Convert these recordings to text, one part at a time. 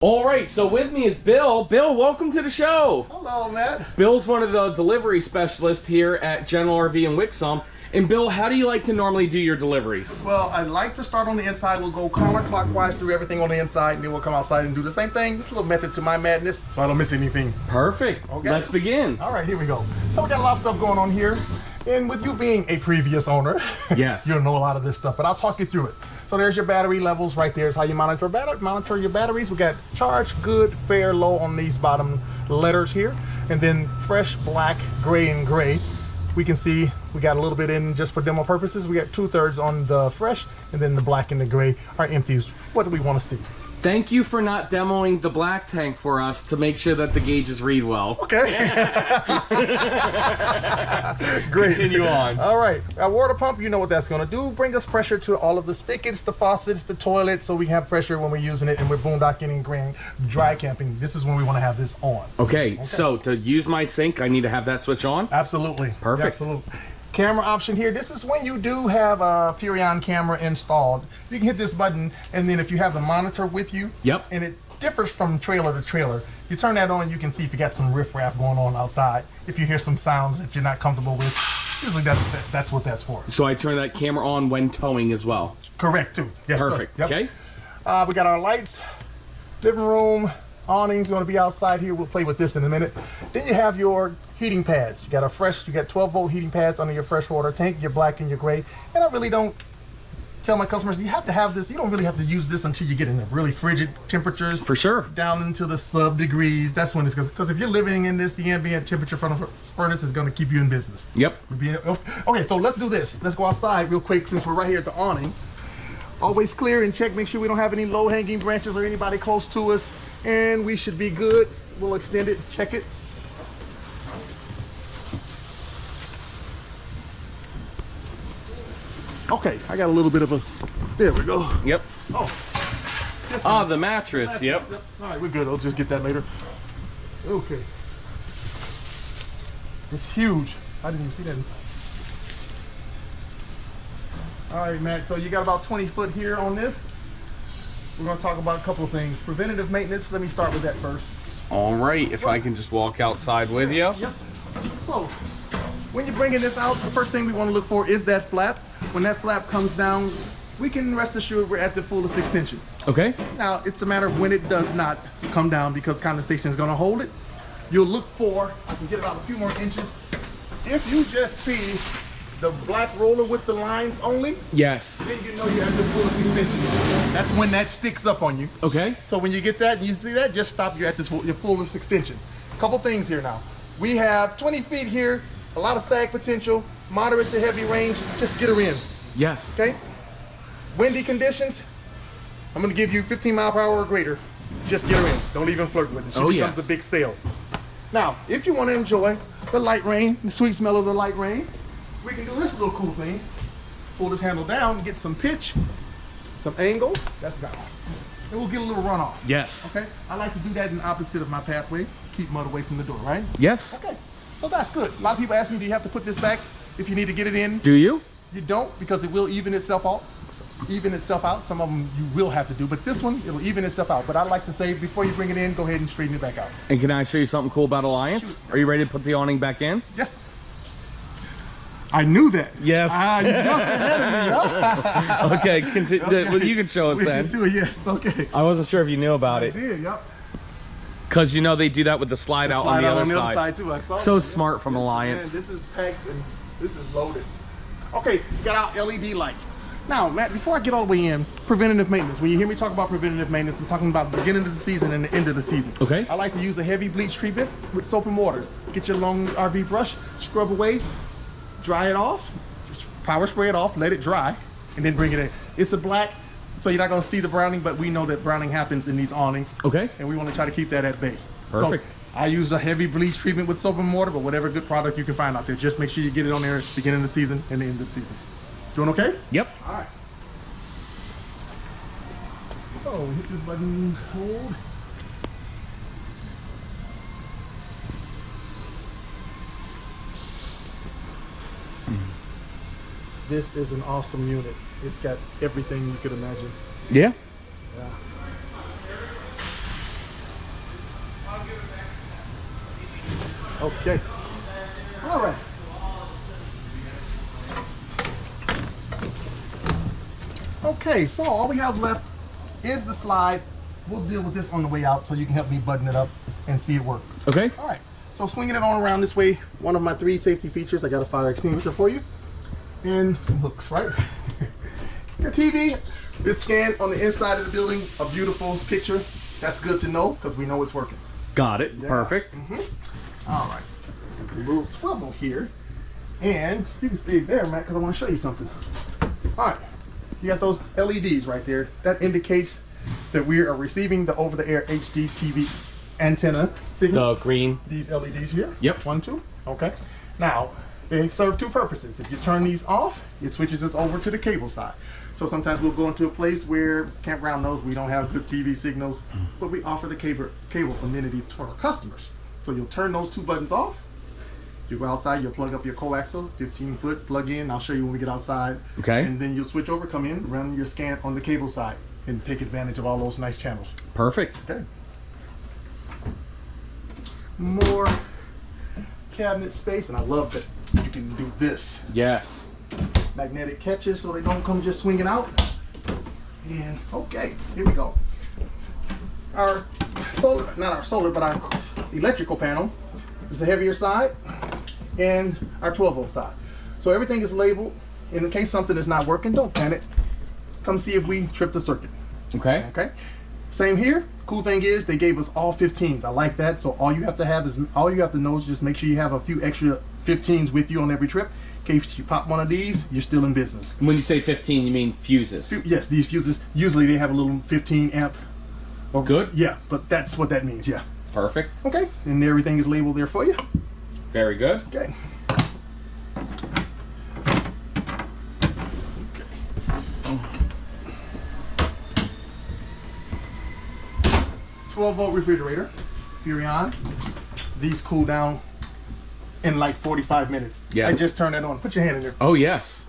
All right, so with me is Bill. Bill, welcome to the show. Hello, Matt. Bill's one of the delivery specialists here at General RV in Wixom. And Bill, how do you like to normally do your deliveries? Well, I like to start on the inside. We'll go counterclockwise through everything on the inside, and then we'll come outside and do the same thing. It's a little method to my madness, so I don't miss anything. Perfect. Okay. Let's begin. All right, here we go. So we got a lot of stuff going on here. And with you being a previous owner, yes, you'll know a lot of this stuff, but I'll talk you through it. So there's your battery levels right there. Is how you monitor your batteries. We got charge, good, fair, low on these bottom letters here. And then fresh, black, gray, and gray. We can see we got a little bit in just for demo purposes. We got 2/3 on the fresh, and then the black and the gray are empties. What do we want to see? Thank you for not demoing the black tank for us to make sure that the gauges read well. Okay. Great. Continue on. All right. Our water pump, you know what that's going to do. Bring us pressure to all of the spigots, the faucets, the toilet, so we have pressure when we're using it and we're boondocking and dry camping. This is when we want to have this on. Okay, so to use my sink, I need to have that switch on? Absolutely. Perfect. Absolutely. Camera option here. This is when you do have a Furrion camera installed. You can hit this button, and then if you have the monitor with you, yep, and it differs from trailer to trailer. You turn that on, you can see if you got some riffraff going on outside. If you hear some sounds that you're not comfortable with, usually that's what that's for. So I turn that camera on when towing as well? Correct, too. Yes, perfect. Yep. Okay. We got our lights, living room, awning's going to be outside here. We'll play with this in a minute. Then you have your heating pads. You got 12-volt heating pads under your freshwater tank, your black and your gray. And I really don't tell my customers, you have to have this. You don't really have to use this until you get in the really frigid temperatures. For sure. Down into the sub degrees. That's when it's because if you're living in this, the ambient temperature from the furnace is going to keep you in business. Yep. Okay, so let's do this. Let's go outside real quick since we're right here at the awning. Always clear and check, make sure we don't have any low-hanging branches or anybody close to us. And we should be good. We'll extend it, check it. Okay, I got a little bit of a, there we go. Yep. Oh, the mattress, yep. All right, we're good. I'll just get that later. Okay. It's huge. I didn't even see that. All right, Matt, so you got about 20 foot here on this. We're going to talk about a couple of things. Preventative maintenance, let me start with that first. All right, if I can just walk outside with you. Yep. So, when you're bringing this out, the first thing we want to look for is that flap. When that flap comes down, we can rest assured we're at the fullest extension. Okay. Now, it's a matter of when it does not come down because condensation is going to hold it. You'll look for, I can get about a few more inches. If you just see the black roller with the lines only, yes, then you know you're at the fullest extension. That's when that sticks up on you. Okay. So when you get that and you see that, just stop. You're at your fullest extension. Couple things here now. We have 20 feet here, a lot of sag potential, moderate to heavy range. Just get her in. Yes. Okay. Windy conditions, I'm going to give you 15 mile per hour or greater. Just get her in. Don't even flirt with it. She becomes a big sail. Now, if you want to enjoy the light rain, the sweet smell of the light rain, we can do this little cool thing. Pull this handle down, get some pitch, some angle. That's about it. And we'll get a little runoff. Yes. Okay. I like to do that in the opposite of my pathway. Keep mud away from the door, right? Yes. Okay. So that's good. A lot of people ask me, do you have to put this back if you need to get it in? Do you? You don't, because it will even itself out. Some of them you will have to do, but this one, it'll even itself out. But I like to say, before you bring it in, go ahead and straighten it back out. And can I show you something cool about Alliance? Shoot. Are you ready to put the awning back in? Yes. I knew that. Yes. You jumped ahead of me. Okay, okay. Well, you can show us we then. can do it, yes, okay. I wasn't sure if you knew about I it. did, yep. Because you know they do that with the slide out on the other side. Too. I saw So that. smart from Alliance. Man, this is packed and this is loaded. Okay, we got our LED lights. Now, Matt, before I get all the way in, preventative maintenance. When you hear me talk about preventative maintenance, I'm talking about the beginning of the season and the end of the season. Okay. I like to use a heavy bleach treatment with soap and water. Get your long RV brush, scrub away, dry it off, just power spray it off, let it dry, and then bring it in. It's a black, so you're not going to see the browning, but we know that browning happens in these awnings. Okay. And we want to try to keep that at bay. Perfect. So I use a heavy bleach treatment with soap and water, but whatever good product you can find out there, just make sure you get it on there at the beginning of the season and the end of the season. Doing okay? Yep. All right. So hit this button, hold. This is an awesome unit. It's got everything you could imagine. Yeah. Yeah. Okay. All right. Okay, so all we have left is the slide. We'll deal with this on the way out so you can help me button it up and see it work. Okay. All right, so swinging it on around this way, one of my 3 safety features. I got a fire extinguisher for you and some hooks, right? Your TV, it's scanned on the inside of the building, a beautiful picture. That's good to know because we know it's working. Got it. Yeah. Perfect. All right, a little swivel here. And you can stay there, Matt, because I want to show you something. All right, you got those LEDs right there. That indicates that we are receiving the over-the-air HD TV antenna signal. The green. These LEDs here. Yep. 1, 2. Okay. Now, they serve 2 purposes. If you turn these off, it switches us over to the cable side. So sometimes we'll go into a place where Campground knows we don't have good TV signals, but we offer the cable amenity to our customers. So you'll turn those 2 buttons off. You go outside, you'll plug up your coaxial, 15-foot plug in. I'll show you when we get outside. Okay. And then you'll switch over, come in, run your scan on the cable side, and take advantage of all those nice channels. Perfect. Okay. More cabinet space, and I love that you can do this. Yes. Magnetic catches so they don't come just swinging out. And okay, here we go. Our solar, not our solar, but our electrical panel is the heavier side and our 12-volt side. So everything is labeled. In the case something is not working, don't panic. Come see if we trip the circuit. Okay. Okay. Same here. Cool thing is they gave us all 15s. I like that. So all you have to know is just make sure you have a few extra 15s with you on every trip. In case you pop one of these, you're still in business. When you say 15, you mean fuses? Yes, these fuses, usually they have a little 15 amp. Good. Yeah, but that's what that means, yeah. Perfect. Okay, and everything is labeled there for you. Very good. Okay. 12-volt refrigerator, Furrion. These cool down in like 45 minutes. Yeah. I just turned that on. Put your hand in there. Oh, yes.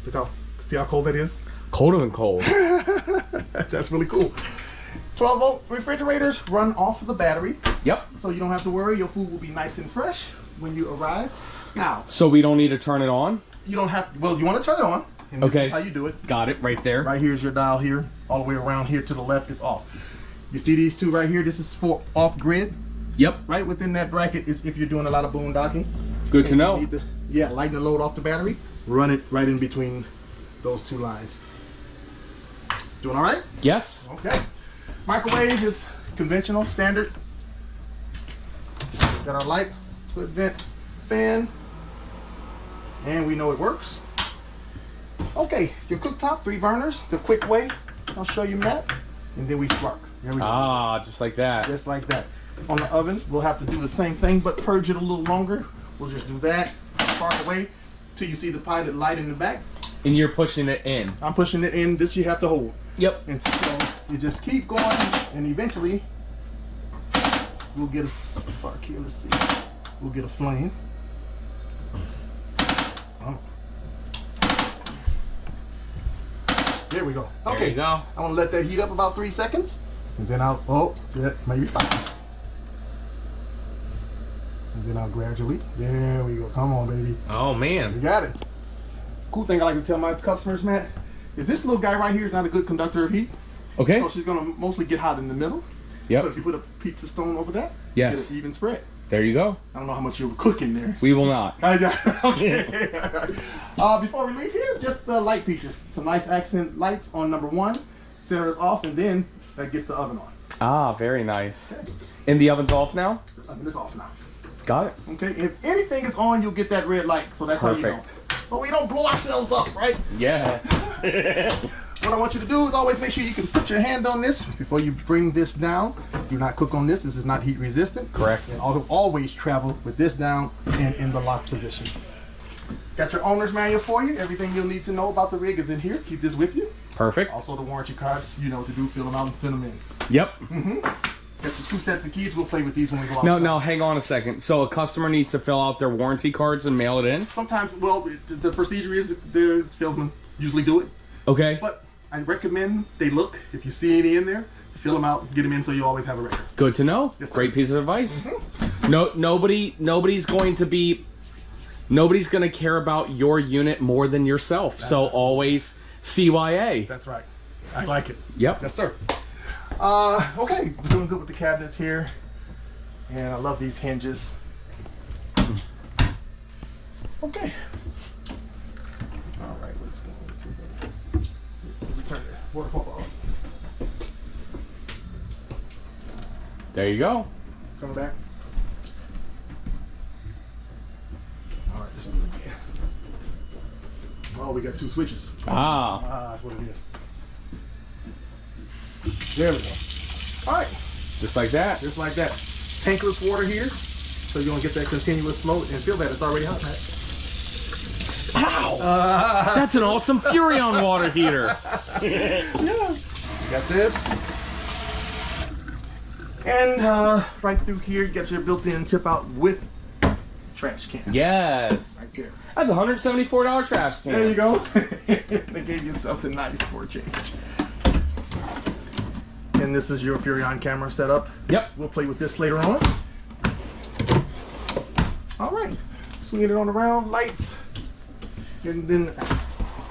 Look how, see how cold that is? Colder than cold. That's really cool. 12-volt refrigerators run off of the battery. Yep. So you don't have to worry. Your food will be nice and fresh when you arrive. Now, So we don't need to turn it on? you don't have, well, you want to turn it on. And this Okay. is how you do it. Got it right there. Right here's your dial here. All the way around here to the left, it's off. You see these 2 right here? This is for off-grid. Yep. Right within that bracket is if you're doing a lot of boondocking. Good to And you know. need to, yeah, lighten the load off the battery. Run it right in between those 2 lines. Doing all right? Yes. Okay. Microwave is conventional, standard. Got our light, hood vent, fan, and we know it works. Okay, your cooktop, 3 burners, the quick way. I'll show you that, and then we spark. There we go. Ah, just like that. Just like that. On the oven, we'll have to do the same thing, but purge it a little longer. We'll just do that, spark away, till you see the pilot light in the back. And you're pushing it in. I'm pushing it in. This you have to hold. Yep. And so you just keep going, and eventually we'll get a spark here. Let's see. We'll get a flame. Oh. There we go. Okay. There you go. I'm gonna let that heat up about 3 seconds, and then I'll maybe 5. And then I'll gradually. There we go. Come on, baby. Oh, You man. got it. Cool thing I like to tell my customers, Matt, is this little guy right here is not a good conductor of heat. Okay. So she's gonna mostly get hot in the middle. But Yep. if you put a pizza stone over that, Yes. get an even spread. There you go. I don't know how much you're cooking there. We will not. Okay. Before we leave here, just the light features. Some nice accent lights on number 1. Center is off, and then that gets the oven on. Ah, very nice. And the oven's off now? The oven is off now. Got it. Okay. If anything is on, you'll get that red light. So that's how you know. Perfect. But we don't blow ourselves up, right? Yes. What I want you to do is always make sure you can put your hand on this before you bring this down. Do not cook on this. This is not heat resistant. Correct. And always travel with this down and in the lock position. Got your owner's manual for you. Everything you'll need to know about the rig is in here. Keep this with you. Perfect. Also the warranty cards, you know what to do. Fill them out and send them in. Yep. Got your 2 sets of keys. We'll play with these when we go out. No, hang on a second. So a customer needs to fill out their warranty cards and mail it in? Sometimes, well, the procedure is the salesmen usually do it. Okay. But I recommend they look. If you see any in there, fill them out, get them in so you always have a record. Good to know. Yes, sir. Great piece of advice. Nobody's going to care about your unit more than yourself. So always CYA. That's right. I like it. Yep. Yes, sir. Okay, we're doing good with the cabinets here. And I love these hinges. Okay. All right, let's go. Turn the water pump off. There you go. Coming back. All right, let's do it again. Oh, we got 2 switches. That's what it is. There we go. All right. Just like that. Just like that. Tankless water here, so you don't get that continuous flow and feel that it's already hot, Matt. Ow! That's an awesome Furrion water heater. Yeah. Got this. And right through here, you got your built-in tip out with trash can. Yes. Right there. That's a $174 trash can. There you go. They gave you something nice for a change. And this is your Furrion camera setup. Yep. We'll play with this later on. All right. Swinging it on around, lights. And then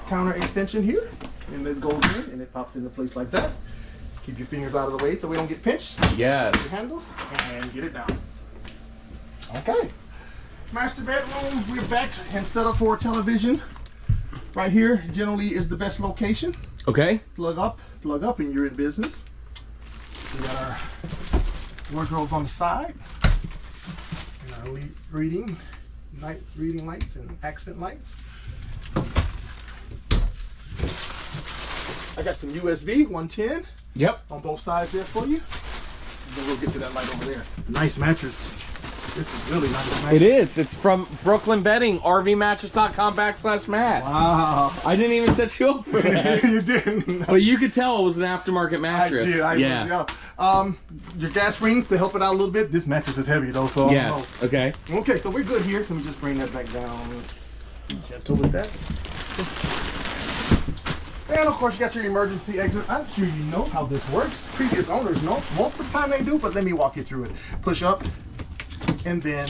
counter extension here. And this goes in and it pops into place like that. Keep your fingers out of the way so we don't get pinched. Yes. Get the handles and get it down. Okay. Master bedroom, we're back and set up for television. Right here generally is the best location. Okay. Plug up, and you're in business. We got our wardrobes on the side. And our night reading lights and accent lights. I got some USB 110 Yep. on both sides there for you. And then we'll get to that light over there. Nice mattress. This is really nice mattress. It is. It's from Brooklyn Bedding, rvmattress.com/Matt. Wow. I didn't even set you up for that. You didn't. But you could tell it was an aftermarket mattress. I did. Yeah. Your gas rings to help it out a little bit. This mattress is heavy though, so I don't know. Yes. Okay. Okay, so we're good here. Let me just bring that back down. Be gentle with that. And of course, you got your emergency exit. I'm sure you know how this works. Previous owners know. Most of the time they do, but let me walk you through it. Push up and then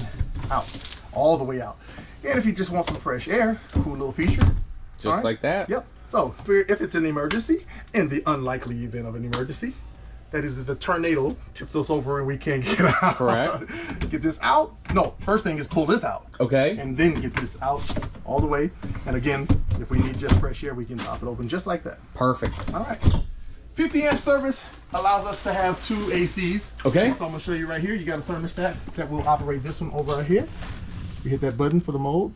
out. All the way out. And if you just want some fresh air, cool little feature. Just like that. Yep. So if it's an emergency, in the unlikely event of an emergency, that is if a tornado tips us over and we can't get out. Correct. Get this out. No, first thing is pull this out. Okay. And then get this out all the way. And again, if we need just fresh air, we can pop it open just like that. Perfect. All right. 50 amp service allows us to have 2 ACs. Okay. So I'm gonna show you right here. You got a thermostat that will operate this one over here. You hit that button for the mode.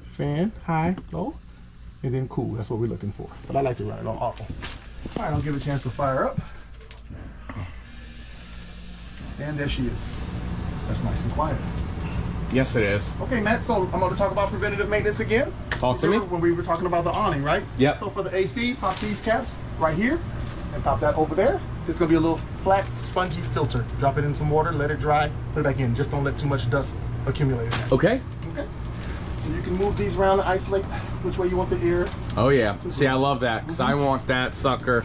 Fan, high, low, and then cool. That's what we're looking for. But I like to run it on auto. All right, I'll give it a chance to fire up. And there she is. That's nice and quiet. Yes, it is. Okay, Matt, so I'm going to talk about preventative maintenance again. Talk to me. When we were talking about the awning, right? Yep. So for the AC, pop these caps right here and pop that over there. There's going to be a little flat, spongy filter. Drop it in some water, let it dry, put it back in. Just don't let too much dust accumulate in there. Okay. Okay. So you can move these around and isolate which way you want the air. Oh, yeah. See, I love that because I want that sucker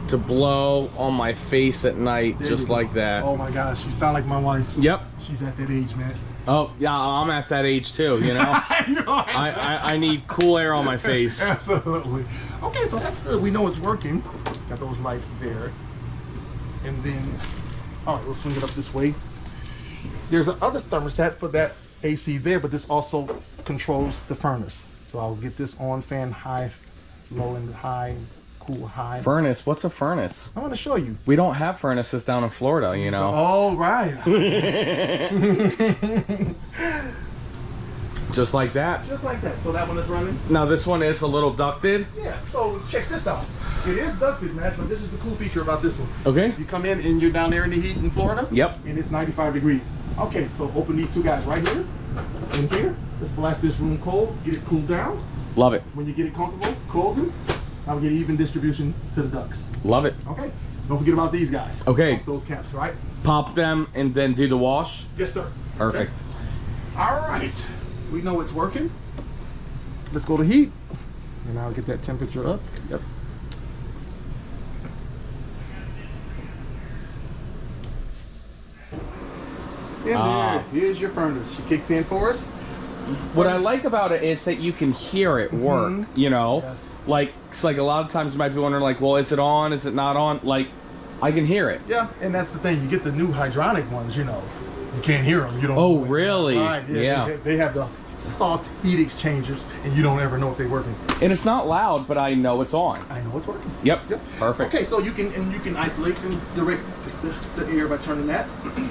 to blow on my face at night, There just you like go. that. Oh my gosh, you sound like my wife. Yep. She's at that age, man. Oh, yeah, I'm at that age too, you know? I know. I need cool air on my face. Absolutely. Okay, so that's good. We know it's working. Got those lights there. And then, all right, we'll swing it up this way. There's another thermostat for that AC there, but this also controls the furnace. So I'll get this on, fan high, low and high, cool high. Furnace? What's a furnace? I'm going to show you. We don't have furnaces down in Florida, you know? All right. Just like that. Just like that. So that one is running? Now this one is a little ducted. Yeah, so check this out. It is ducted, Matt, but this is the cool feature about this one. Okay. You come in and you're down there in the heat in Florida. Yep. And it's 95 degrees. Okay, so open these 2 guys right here and here. Let's blast this room cold, get it cooled down. Love it. When you get it comfortable, close it. Now we get even distribution to the ducts. Love it. Okay. Don't forget about these guys. Okay. Pop those caps, right? Pop them and then do the wash. Yes, sir. Perfect. Okay. All right. We know it's working. Let's go to heat. And I'll get that temperature up. Yep. And here's your furnace. She kicks in for us. What I like about it is that you can hear it work, you know? Yes. Like, it's like a lot of times you might be wondering, like, well, is it on? Is it not on? Like, I can hear it. Yeah, and that's the thing. You get the new hydronic ones, you know. You can't hear them. You don't. Oh, really? Right. Yeah. They have the salt heat exchangers, and you don't ever know if they're working. And it's not loud, but I know it's on. I know it's working. Yep. Yep. Perfect. Okay, so you can isolate and direct the air by turning that. And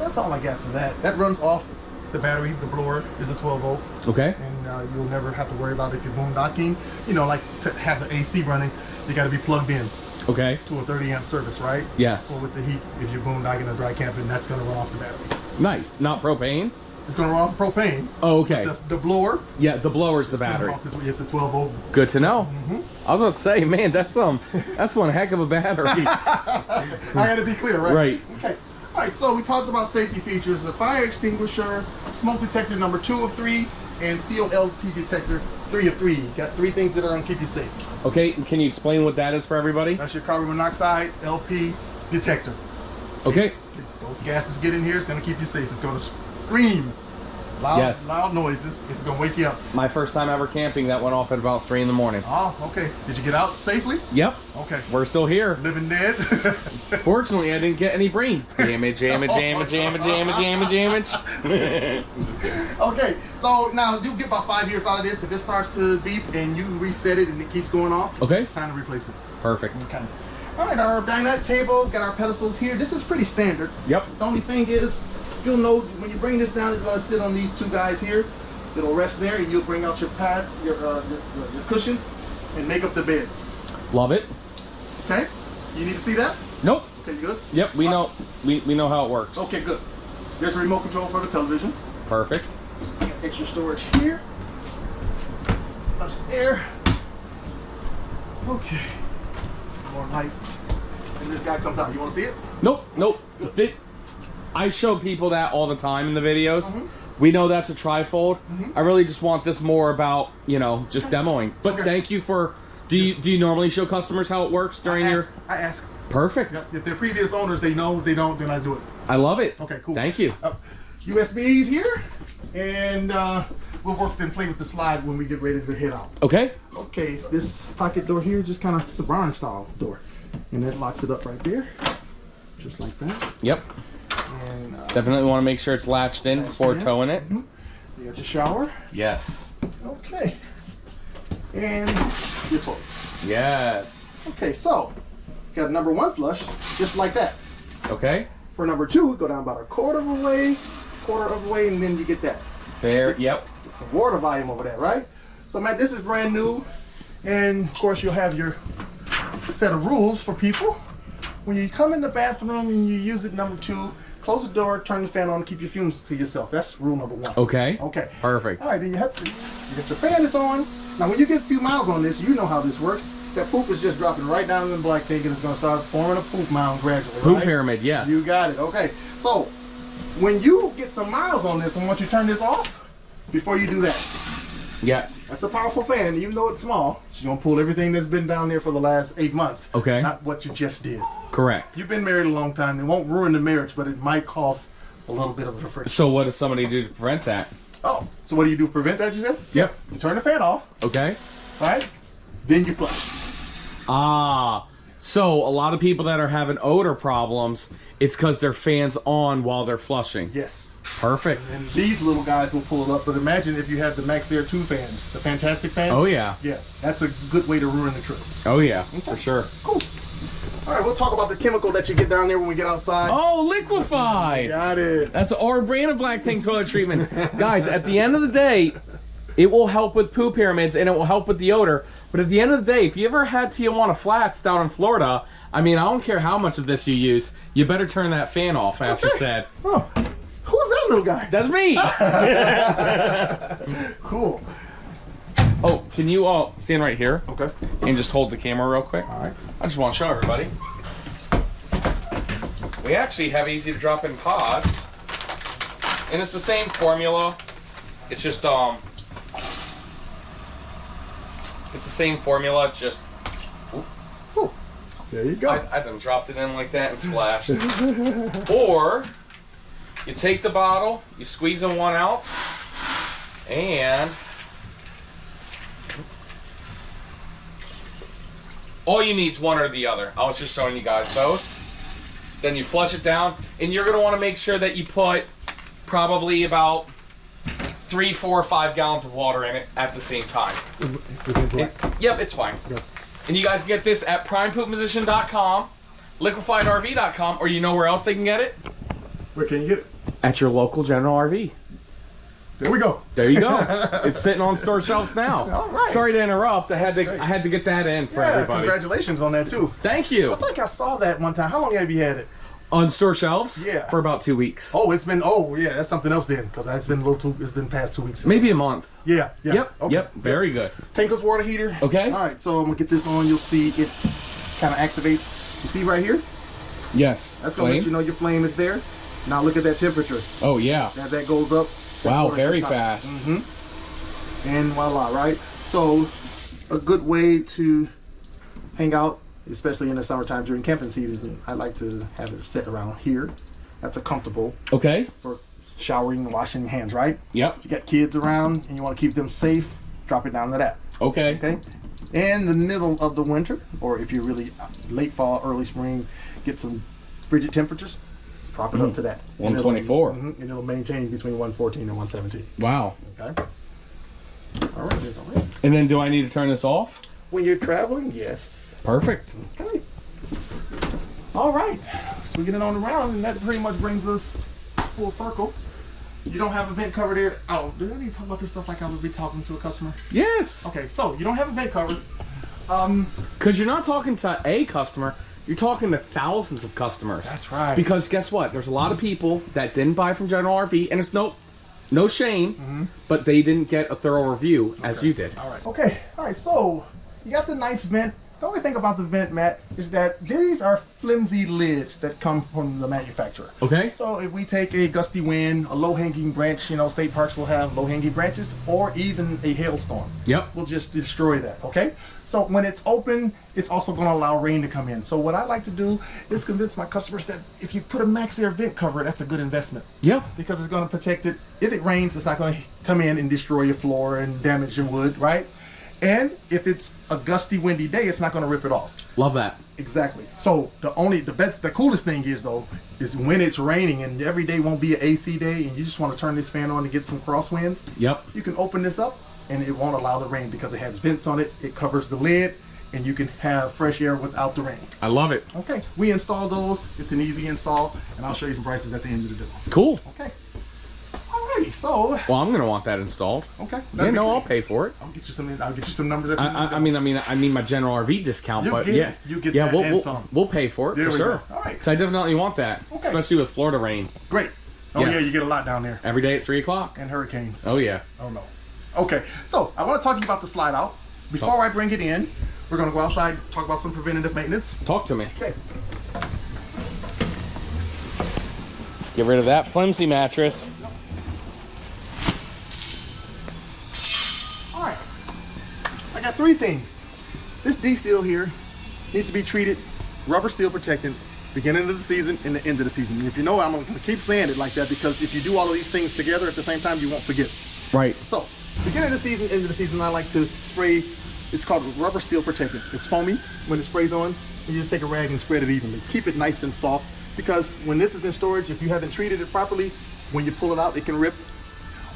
that's all I got for that. That runs off the battery. The blower is a 12 volt. Okay. And you'll never have to worry about if you're boondocking. You know, like to have the AC running, you got to be plugged in. Okay. To a 30 amp service, right? Yes. Or with the heat, if you're boondocking or dry camping, that's going to run off the battery. Nice. Not propane? It's going to run off propane. Oh, okay. The blower. Yeah, the blower's the battery. It's a 12 volt. Good to know. I was about to say, man, that's one heck of a battery. I had to be clear, right? Right. Okay. All right, so we talked about safety features: a fire extinguisher, smoke detector number 2 of 3, and COLP detector 3 of 3. You got 3 things that are going to keep you safe. Okay, can you explain what that is for everybody? That's your carbon monoxide LP detector. Okay. Those gases get in here, it's going to keep you safe. It's going to scream loud noises. It's going to wake you up. My first time ever camping, that went off at about 3 in the morning. Oh, okay. Did you get out safely? Yep. Okay. We're still here. Living dead? Fortunately, I didn't get any brain damage. Okay, so now you get about 5 years out of this. If it starts to beep and you reset it and it keeps going off, okay, it's time to replace it. Perfect. Okay. All right, our dinette table, got our pedestals here. This is pretty standard. Yep. The only thing is, you'll know when you bring this down, it's going to sit on these 2 guys here. It'll rest there, and you'll bring out your pads, your cushions, and make up the bed. Love it. Okay. You need to see that? Nope. Okay, you good? Yep, we know how it works. Okay, good. There's a remote control for the television. Perfect. Extra storage here. Upstairs. Okay. More lights. And this guy comes out. You want to see it? Nope. I show people that all the time in the videos. We know that's a trifold. I really just want this more about, you know, just demoing. But thank you for. Do you normally show customers how it works during I ask. Perfect. Yep. If they're previous owners, they know. If they don't, then I do it. I love it. Okay, cool. Thank you. USBs here, and we'll work and play with the slide when we get ready to head out. Okay. Okay, this pocket door here, just kind of, it's a barn style door, and that locks it up right there, just like that. Yep. And definitely want to make sure it's latched in before towing it. You got your shower. Yes. Okay. And your toilet. Yes. Okay, so got a number 1 flush, just like that. Okay. For number 2, we go down about a quarter of a way, and then you get that. Fair. Yep. It's a water volume over there, right? So, man, this is brand new, and of course, you'll have your set of rules for people. When you come in the bathroom and you use it, number 2, close the door, turn the fan on, and keep your fumes to yourself. That's rule number 1. Okay. Okay. Perfect. All right, then you get your fan is on. Now, when you get a few miles on this, you know how this works. That poop is just dropping right down in the black tank, and it's going to start forming a poop mound gradually. Poop right? pyramid, yes. You got it. Okay. So, when you get some miles on this, I want you to turn this off before you do that. Yes. That's a powerful fan, even though it's small. It's going to pull everything that's been down there for the last 8 months. Okay. Not what you just did. Correct. You've been married a long time. It won't ruin the marriage, but it might cause a little bit of a friction. So what does somebody do to prevent that? Oh, so what do you do to prevent that, you said? Yep. You turn the fan off. Okay. All right? Then you flush. So a lot of people that are having odor problems, it's because their fan's on while they're flushing. Yes. Perfect. And these little guys will pull it up, but imagine if you have the Maxxair 2 fans, the Fantastic fan. Oh yeah. Yeah, that's a good way to ruin the trip. Oh yeah, for sure. Cool. All right, we'll talk about the chemical that you get down there when we get outside. Oh, liquefied. Got it. That's our brand of Black Tank toilet treatment. Guys, at the end of the day, it will help with poop pyramids and it will help with the odor. But at the end of the day, if you ever had Tijuana Flats down in Florida, I mean, I don't care how much of this you use, you better turn that fan off, as you said. Oh, who's that little guy? That's me. Cool. Oh, can you all stand right here? Okay. And just hold the camera real quick? All right. I just want to show everybody. We actually have easy to drop in pods. And it's the same formula. It's just, it's the same formula, it's just... There you go. I done dropped it in like that and splashed. Or You take the bottle, you squeeze in 1 ounce, and all you need is one or the other. I was just showing you guys both. Then you flush it down, and you're gonna want to make sure that you put probably about 3, 4, 5 gallons of water in it at the same time. Yep, it's fine. Yep. And you guys get this at primepoopmusician.com, liquefiedrv.com, or you know where else they can get it? Where can you get it? At your local General RV. There we go. There you go. It's sitting on store shelves now. All right. Sorry to interrupt. I had to get that in for everybody. Congratulations on that too. Thank you. I think I saw that one time. How long have you had it? On store shelves? Yeah. For about 2 weeks. Oh, it's been. Oh, yeah. That's something else then, because it's been it's been past 2 weeks. Maybe a month. Yeah. Yeah. Yep. Okay. Yep. Very good. Tankless water heater. Okay. All right. So I'm gonna get this on. You'll see it kind of activates. You see right here? Yes. That's gonna let you know your flame is there. Now look at that temperature. Oh yeah. As that goes up. Wow. Very fast. Mm-hmm. And voila, right? So a good way to hang out, especially in the summertime during camping season. I like to have it set around here. That's a comfortable Okay. for showering and washing your hands, right? Yep. If you got kids around and you want to keep them safe, drop it down to that. Okay. Okay. In the middle of the winter, or if you're really late fall, early spring, get some frigid temperatures, prop it up to that. 124. And it'll maintain between 114 and 117. Wow. Okay. All right, there's all right. And then do I need to turn this off? When you're traveling, yes. Perfect. Okay. All right. So we get it on the round, and that pretty much brings us full circle. You don't have a vent cover there. Oh, do I need to talk about this stuff like I would be talking to a customer? Yes. Okay, so you don't have a vent cover. Because you're not talking to a customer, you're talking to thousands of customers. That's right. Because guess what? There's a lot of people that didn't buy from General RV, and it's no shame, but they didn't get a thorough review as you did. All right. Okay. All right. So you got the nice vent. The only thing about the vent, Matt, is that these are flimsy lids that come from the manufacturer. Okay. So if we take a gusty wind, a low-hanging branch, you know, state parks will have low-hanging branches, or even a hailstorm. Yep. We'll just destroy that, okay? So when it's open, it's also going to allow rain to come in. So what I like to do is convince my customers that if you put a MaxxAir vent cover, that's a good investment. Yep. Because it's going to protect it. If it rains, it's not going to come in and destroy your floor and damage your wood, right? And if it's a gusty, windy day, it's not going to rip it off. Love that. Exactly. So the coolest thing is though, is when it's raining and every day won't be an AC day and you just want to turn this fan on to get some crosswinds. Yep. You can open this up and it won't allow the rain because it has vents on it. It covers the lid and you can have fresh air without the rain. I love it. Okay. We install those. It's an easy install and I'll show you some prices at the end of the demo. Cool. Okay. Alrighty, so Well, I'm gonna want that installed. okay. Yeah, no, I'll pay for it. I'll get you some numbers at the end of the I mean my General RV discount, You but get yeah, it. You get yeah, that and some. we'll pay for it There for we sure. go. All right. So I definitely want that, Okay. especially with Florida rain Great. Oh Yes. yeah, you get a lot down there. every day at 3 o'clock. And hurricanes. Oh yeah. Oh no. Okay, so I want to talk to you about the slide out. Before I bring it in, we're going to go outside, talk about some preventative maintenance. Talk to me. Okay. Get rid of that flimsy mattress. All right. I got 3 things. This D-seal here needs to be treated rubber seal protected beginning of the season and the end of the season. And if you know, I'm going to keep saying it like that because if you do all of these things together at the same time, you won't forget. Right. So, beginning of the season, end of the season, I like to spray. It's called rubber seal protectant. It's foamy when it sprays on. You just take a rag and spread it evenly. Keep it nice and soft because when this is in storage, if you haven't treated it properly, when you pull it out, it can rip.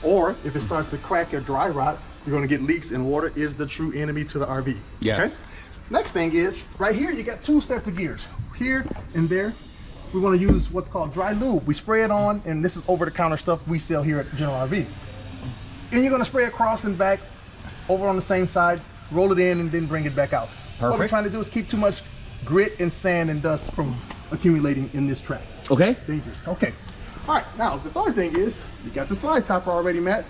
Or if it starts to crack or dry rot, you're going to get leaks, and water is the true enemy to the RV. Yes. Okay? Next thing is, right here, you got 2 sets of gears. Here and there, we want to use what's called dry lube. We spray it on, and this is over-the-counter stuff we sell here at General RV. And you're going to spray across and back over on the same side, roll it in, and then bring it back out. Perfect. What we're trying to do is keep too much grit and sand and dust from accumulating in this track. Okay. Dangerous. Okay. All right. Now, the third thing is, you got the slide topper already, Matt.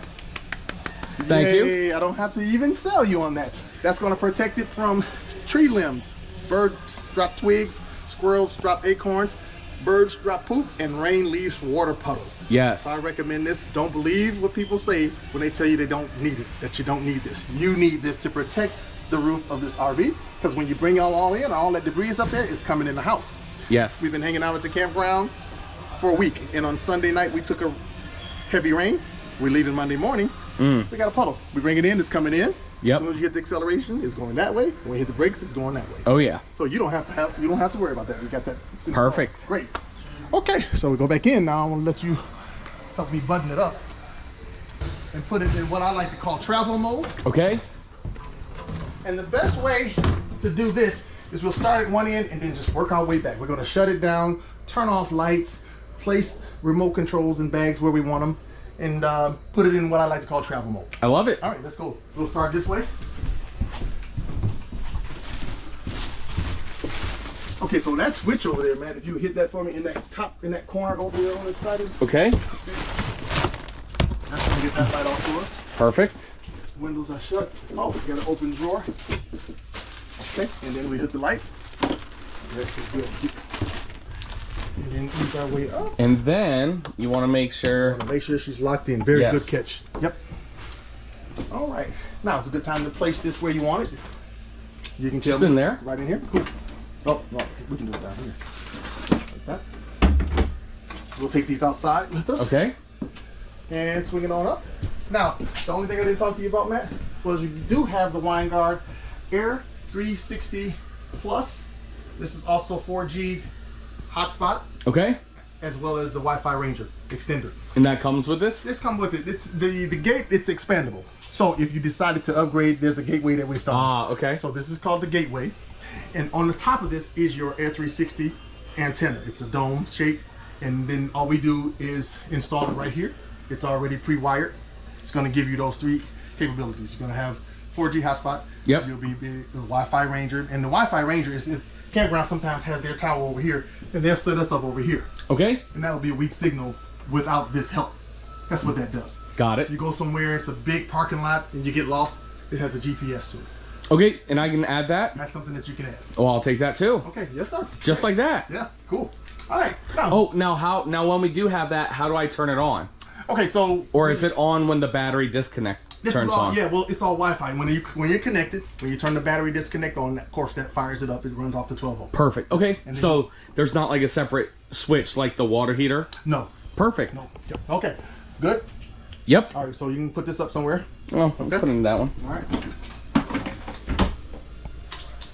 Thank you. I don't have to even sell you on that. That's going to protect it from tree limbs. Birds drop twigs, squirrels drop acorns, birds drop poop, and rain leaves water puddles. Yes. So I recommend this. Don't believe what people say when they tell you they don't need it, that you don't need this. You need this to protect the roof of this RV, because when you bring y'all all in, all that debris is up there is coming in the house. Yes. We've been hanging out at the campground for a week. And on Sunday night, we took a heavy rain. We're leaving Monday morning. We got a puddle. We bring it in, it's coming in. Yep. As soon as you hit the acceleration, it's going that way. When you hit the brakes, it's going that way. Oh yeah. So you don't have to worry about that. We got that. Perfect. Great. Okay, so we go back in now. I'm gonna let you help me button it up and put it in what I like to call travel mode. Okay. And the best way to do this is we'll start at one end and then just work our way back. We're gonna shut it down, turn off lights, place remote controls in bags where we want them, and put it in what I like to call travel mode. I love it. All right, let's go. We'll start this way. Okay, so that switch over there, man, if you hit that for me in that corner over there on the side of it. Okay. That's gonna get that light off for us. Perfect. Windows are shut. Oh, we got an open drawer. Okay, and then we hit the light. That's good. And then ease our way up. And then you want to make sure. Make sure she's locked in. Very Yes. good catch. Yep. All right. Now it's a good time to place this where you want it. You can tell Just me. in there? Right in here. Cool. Oh no, we can do it down here. Like that. We'll take these outside with us. Okay. And swing it on up. Now, the only thing I didn't talk to you about, Matt, was you do have the Winegard Air 360 Plus. This is also 4G hotspot, Okay. as well as the Wi-Fi Ranger extender. And that comes with this? This comes with it. It's the gate. It's expandable. So if you decided to upgrade, there's a gateway that we start. Ah, okay. So this is called the gateway, and on the top of this is your Air 360 antenna. It's a dome shape, and then all we do is install it right here. It's already pre-wired. It's going to give you those three capabilities. You're going to have 4G hotspot. Yep. You'll be the Wi-Fi Ranger, and the Wi-Fi Ranger is campground sometimes has their tower over here, and they'll set us up over here, Okay. and that'll be a weak signal without this help. That's what that does. Got it. You go somewhere, it's a big parking lot, and you get lost. It has a GPS to it. Okay, and I can add that? That's something that you can add. Oh, I'll take that too. Okay, yes sir. Just like that. Yeah, cool. All right. Now, Oh, now when we do have that, how do I turn it on? okay, so Or is it on when the battery disconnect this turns is all, on? yeah, well, it's all Wi-Fi. When you're connected, when you turn the battery disconnect on, of course, that fires it up. It runs off to 12 volt. Perfect. Okay, then so there's not like a separate switch like the water heater? No. Perfect. No. Yep. Okay. Good. Yep. All right, so you can put this up somewhere. Well, let's put it in that one. All right.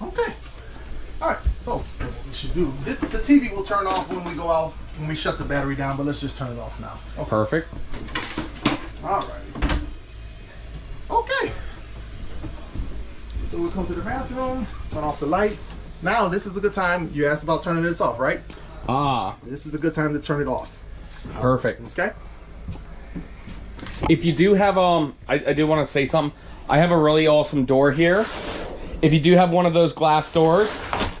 Okay. All right. So what we should do? The TV will turn off when we go out when we shut the battery down, but let's just turn it off now. Okay. Perfect. All right. Okay. So we'll come to the bathroom, turn off the lights. Now this is a good time. You asked about turning this off, right? Ah, This is a good time to turn it off. perfect. Okay. If you do have I do want to say something. I have a really awesome door here. If you do have one of those glass doors,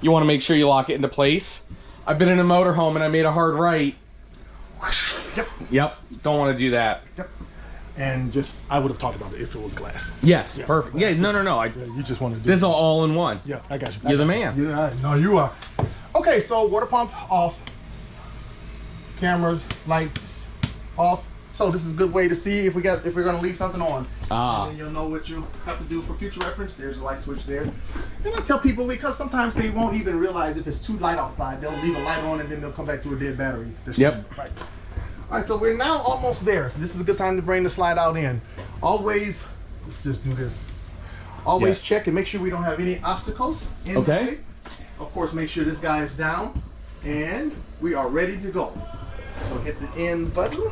you want to make sure you lock it into place. I've been in a motorhome and I made a hard right. Yep. Yep, don't want to do that. Yep. And just I would have talked about it if it was glass. Yes, Yeah, perfect. glass. Yeah, no. Yeah, you just want to do This is all in one. Yeah, I got you. You're the man. No, you are. Okay, so water pump off. Cameras, lights off. So this is a good way to see if we're gonna leave something on. Ah. And then you'll know what you have to do for future reference. There's a light switch there. And I tell people because sometimes they won't even realize if it's too light outside, they'll leave a light on and then they'll come back to a dead battery. Yep. Right. All right, so we're now almost there. This is a good time to bring the slide out in. Always, let's just do this. Always Yes. check and make sure we don't have any obstacles in the Okay. way. Of course, make sure this guy is down, and we are ready to go. So hit the end button.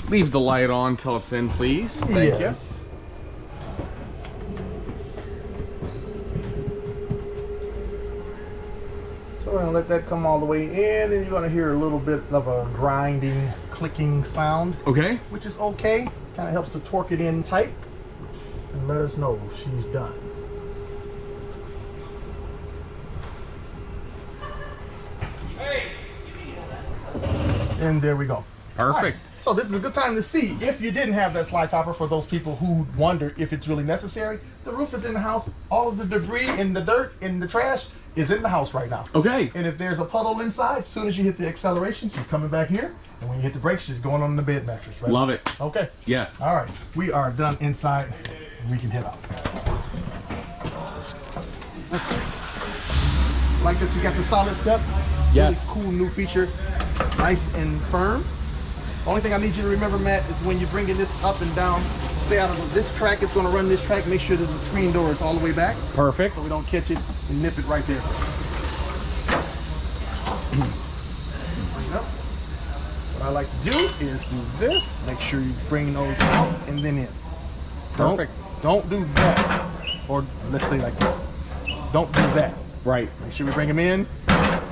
Leave the light on till it's in, please. Thank you. So we're gonna let that come all the way in, and you're gonna hear a little bit of a grinding, clicking sound, Okay. which is okay. Kind of helps to torque it in tight and let us know she's done. And there we go. Perfect. All right, so this is a good time to see if you didn't have that slide topper. For those people who wonder if it's really necessary, the roof is in the house. All of the debris and the dirt and the trash is in the house right now. Okay. And if there's a puddle inside, as soon as you hit the acceleration, she's coming back here. And when you hit the brakes, she's going on the bed mattress. Right? Love it. Okay. Yes. All right. We are done inside. We can head out. Like that you got the solid step. Yes. Really cool new feature. nice and firm. The only thing I need you to remember, Matt, is when you're bringing this up and down, stay out of this track. It's going to run this track. Make sure that the screen door is all the way back. Perfect. So we don't catch it and nip it right there. What I like to do is do this. Make sure you bring those out and then in. Perfect. Don't do that. Or let's say like this. Don't do that. Right. Make sure we bring them in,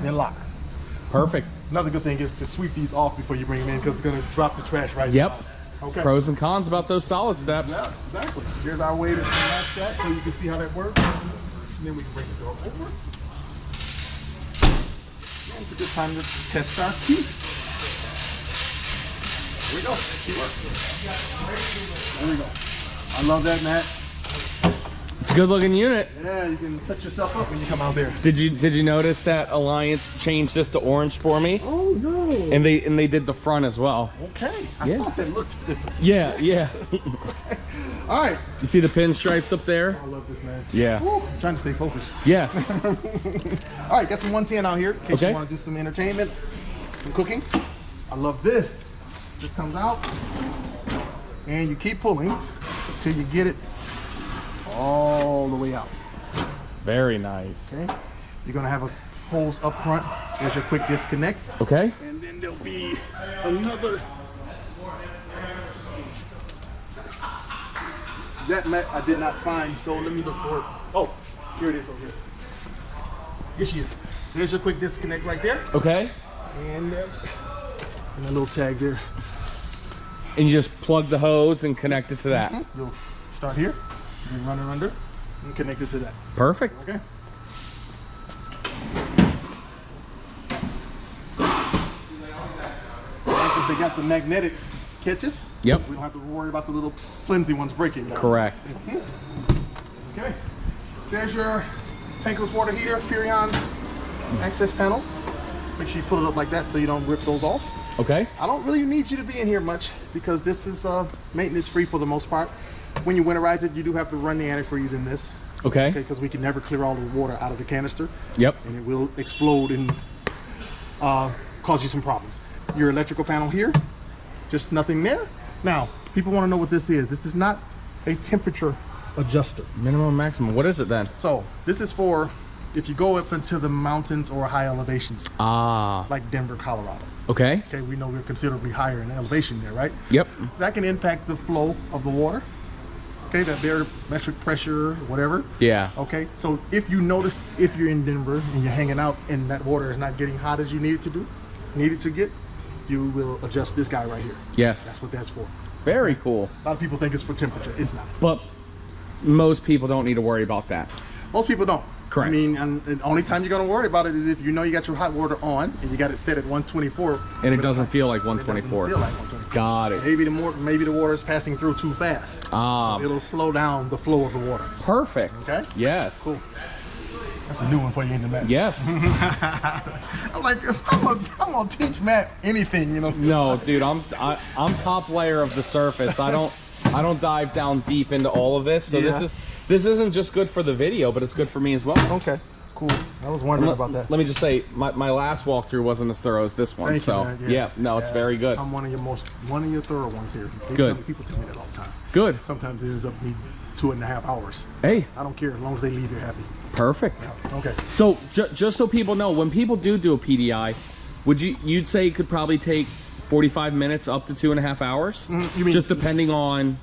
then lock. Perfect. Another good thing is to sweep these off before you bring them in because it's going to drop the trash right Yep. now. Okay. Pros and cons about those solid steps. Yeah, exactly. Here's our way to match that so you can see how that works. And then we can bring the door over. And it's a good time to test our key. Here we go. Key work. There we go. I love that, Matt. It's a good looking unit. Yeah, you can touch yourself up when you come out there. Did you notice that Alliance changed this to orange for me? Oh no. And they did the front as well. Okay. I thought that looked different. Yeah, yeah. All right. You see the pinstripes up there? I love this, man. Yeah. Woo, I'm trying to stay focused. Yes. All right, got some 110 out here in case Okay. you want to do some entertainment, some cooking. I love this. Just comes out and you keep pulling until you get it all the way out. Very nice. Okay. You're gonna have a holes up front. There's your quick disconnect. Okay. And then there'll be another. That Matt I did not find, so let me look for it. Oh, here it is over here. Here she is. There's your quick disconnect right there. Okay. And a little tag there. And you just plug the hose and connect it to that. You'll start here, then run it under, and connect it to that. Perfect. Okay. Because they got the magnetic catches. Yep. We don't have to worry about the little flimsy ones breaking. Correct. Okay. There's your tankless water heater, Furrion access panel. Make sure you put it up like that so you don't rip those off. Okay. I don't really need you to be in here much because this is maintenance free for the most part. When you winterize it, you do have to run the antifreeze in this. Okay. Okay, because we can never clear all the water out of the canister. Yep. And it will explode and cause you some problems. Your electrical panel here, just nothing there. Now, people want to know what this is. This is not a temperature adjuster. Minimum, maximum. What is it then? So this is for if you go up into the mountains or high elevations, Ah. like Denver, Colorado. Okay. Okay, we know we're considerably higher in elevation there, right? Yep. That can impact the flow of the water. Okay, that barometric pressure, whatever. Yeah. Okay, so if you notice, if you're in Denver and you're hanging out and that water is not getting hot as you need it to get, you will adjust this guy right here. Yes. That's what that's for. Very cool. A lot of people think it's for temperature. It's not. But most people don't need to worry about that. Most people don't. Correct. I mean, and the only time you're going to worry about it is if you know you got your hot water on and you got it set at 124. And it doesn't feel like It doesn't 124. feel like 124. Got it. Maybe the water is passing through too fast. Ah. So it'll slow down the flow of the water. Perfect. Okay. Yes. Cool. That's a new one for you in the Matt. Yes. I'm like, I'm gonna teach Matt anything, you know. No, dude, I'm top layer of the surface. I don't dive down deep into all of this. So Yeah. this isn't just good for the video, but it's good for me as well. Okay. Cool. I was wondering about that. Let me just say, my last walkthrough wasn't as thorough as this one. Thank you, So man. yeah, no, it's very good. I'm one of your thorough ones here. People tell me that all the time. Good. Sometimes it ends up me 2.5 hours. Hey, I don't care as long as they leave here happy. perfect. Okay. So just so people know, when people do a PDI, you'd say it could probably take 45 minutes up to 2.5 hours? You mean just depending on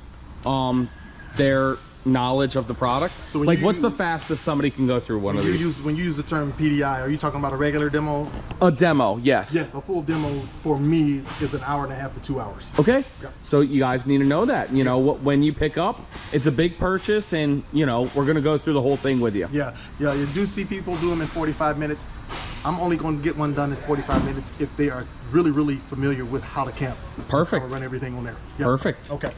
their knowledge of the product? So when like, you what's the use- fastest somebody can go through one of these? When you use the term PDI, are you talking about a regular demo? A demo, yes. Yes, a full demo for me is 1.5 hours to 2 hours. Okay. Yep. So you guys need to know that. You know, when you pick up, it's a big purchase, and you know we're gonna go through the whole thing with you. Yeah, you do see people do them in 45 minutes. I'm only going to get one done in 45 minutes if they are really, really familiar with how to camp. Perfect. How to run everything on there. Yeah. Perfect. Okay.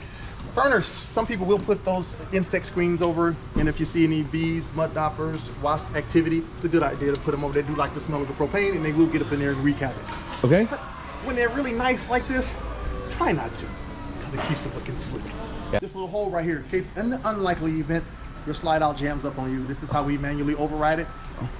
Burners. Some people will put those insect screens over, and if you see any bees, mud doppers, wasp activity, it's a good idea to put them over. They do like the smell of the propane, and they will get up in there and wreak havoc. Okay. But when they're really nice like this, try not to, because it keeps it looking sleek. Yeah. This little hole right here, in case in the unlikely event your slide out jams up on you, this is how we manually override it.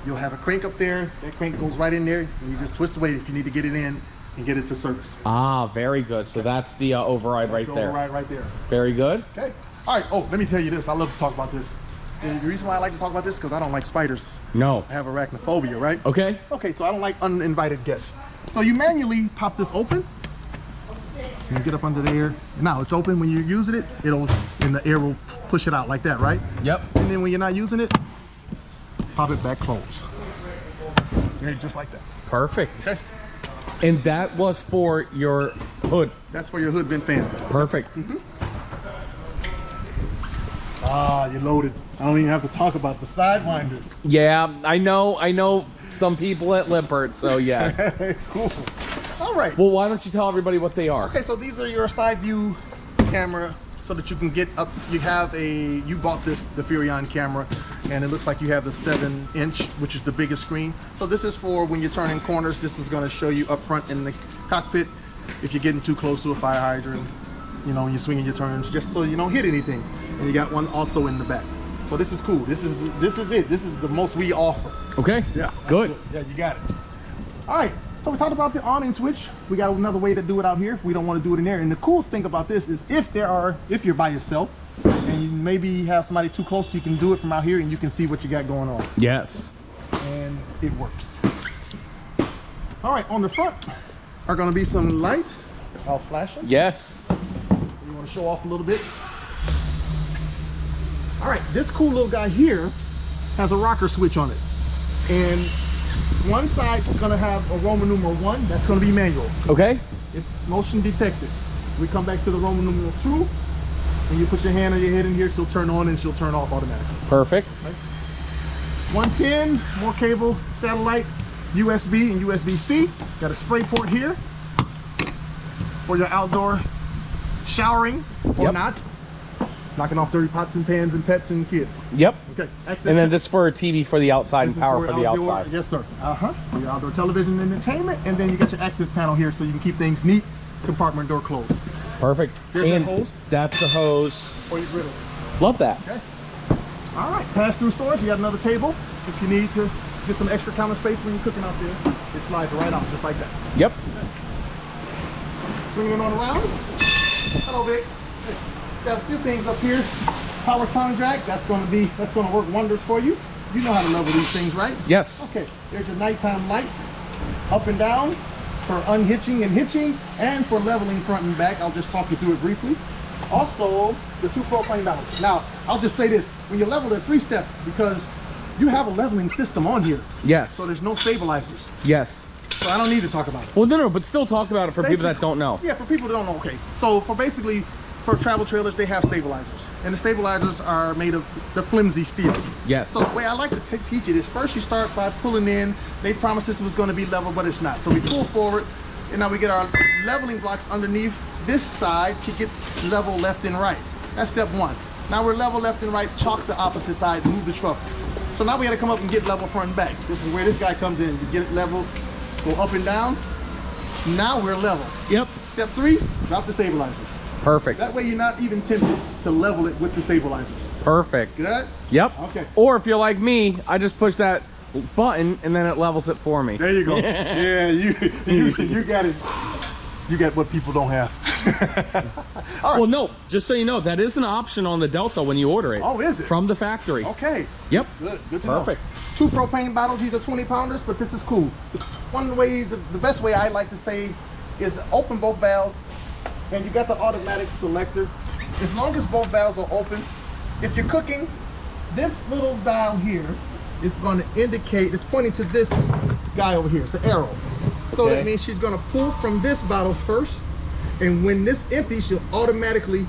You'll have a crank up there, that crank goes right in there, and you just twist away if you need to get it in. and get it to service. Ah, very good. So that's the override right there. Override right there. Very good. Okay. All right. Oh, let me tell you this. I love to talk about this. And the reason why I like to talk about this is because I don't like spiders. No. I have arachnophobia, right? Okay. Okay, so I don't like uninvited guests. So you manually pop this open and get up under the air. Now it's open. When you're using it, and the air will push it out like that, right? Yep. And then when you're not using it, pop it back closed. Okay, just like that. Perfect. Okay. And that was for your hood. That's for your hood vent fan. Perfect. Ah, you're loaded. I don't even have to talk about the sidewinders. Yeah, I know some people at Lippert, so yeah. Cool. All right. Well, why don't you tell everybody what they are? Okay, so these are your side view camera so that you can get up. You bought the Furrion camera, and it looks like you have the 7-inch, which is the biggest screen. So this is for when you're turning corners. This is going to show you up front in the cockpit if you're getting too close to a fire hydrant, you know, when you're swinging your turns, just so you don't hit anything. And you got one also in the back. So this is cool. This is it. This is the most we offer. Okay. Yeah. Good. Yeah, you got it. All right. So we talked about the awning switch. We got another way to do it out here if we don't want to do it in there. And the cool thing about this is if you're by yourself and you maybe have somebody too close, you can do it from out here and you can see what you got going on. Yes. And it works. All right, on the front are going to be some lights. I'll flash them. Yes. You want to show off a little bit? All right, this cool little guy here has a rocker switch on it. And one side is going to have a Roman numeral 1. That's going to be manual. Okay. It's motion detected. We come back to the Roman numeral 2. When you put your hand on your head in here, she'll turn on and she'll turn off automatically. Perfect. Right? 110, more cable, satellite, USB and USB-C. Got a spray port here for your outdoor showering or not. Knocking off dirty pots and pans and pets and kids. Yep. Okay. Access And then this for a TV for the outside this and power for the outdoor, outside. Yes, sir. For your outdoor television and entertainment. And then you got your access panel here so you can keep things neat, compartment door closed. Perfect. Here's and that hose. that's the hose. Or your griddle. Love that. Okay. All right. Pass-through storage. You got another table. If you need to get some extra counter space when you're cooking out there, it slides right out just like that. Yep. Swinging it on around. Hello, Vic. Got a few things up here. Power tongue jack. That's going to work wonders for you. You know how to level these things, right? Yes. Okay. There's your nighttime light, up and down for unhitching and hitching, and for leveling front and back. I'll just talk you through it briefly. Also, the 2 propane valves. Now, I'll just say this: when you level, there are 3 steps because you have a leveling system on here. Yes. So there's no stabilizers. Yes. So I don't need to talk about it. Well, no, but still talk about it for people that don't know. Yeah, for people that don't know. Okay. So for travel trailers, they have stabilizers, and the stabilizers are made of the flimsy steel. Yes. So the way I like to teach it is first you start by pulling in. They promised this was going to be level, but it's not. So we pull forward, and now we get our leveling blocks underneath this side to get level left and right. That's step 1. Now we're level left and right, chalk the opposite side, move the truck. So now we got to come up and get level front and back. This is where this guy comes in. You get it level, go up and down. Now we're level. Yep. Step 3, drop the stabilizers. Perfect. That way you're not even tempted to level it with the stabilizers. Perfect. Get that? Yep. Okay. Or if you're like me, I just push that button and then it levels it for me. There you go. Yeah, you got it. You got what people don't have. All right. Well, no, just so you know, that is an option on the Delta when you order it. Oh, is it? From the factory. Okay. Yep. Good to Perfect. know. 2 propane bottles. These are 20-pounders, but this is cool. One way, the best way I like to say is to open both valves, and you got the automatic selector. As long as both valves are open, if you're cooking, this little dial here is going to indicate, it's pointing to this guy over here. It's an arrow. So Okay. that means she's going to pull from this bottle first, and when this empties, she'll automatically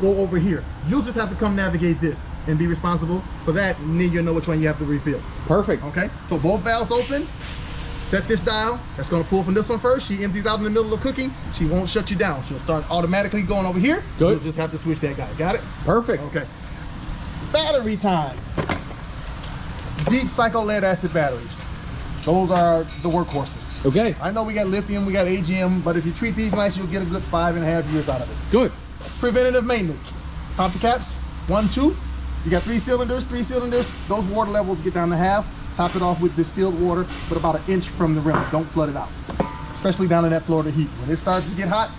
go over here. You'll just have to come navigate this and be responsible for that, and then you'll know which one you have to refill. Perfect. Okay, so both valves open. Set this dial. That's going to pull from this one first. She empties out in the middle of cooking. She won't shut you down. She'll start automatically going over here. Good. You'll just have to switch that guy. Got it? Perfect. Okay. Battery time. Deep cycle lead acid batteries. Those are the workhorses. Okay. I know we got lithium, we got AGM, but if you treat these nice, you'll get a good 5.5 years out of it. Good. Preventative maintenance. Pop the caps. 1, 2. You got 3 cylinders, 3 cylinders. Those water levels get down to half. Top it off with distilled water, but about 1 inch from the rim. Don't flood it out. especially down in that Florida heat. When it starts to get hot,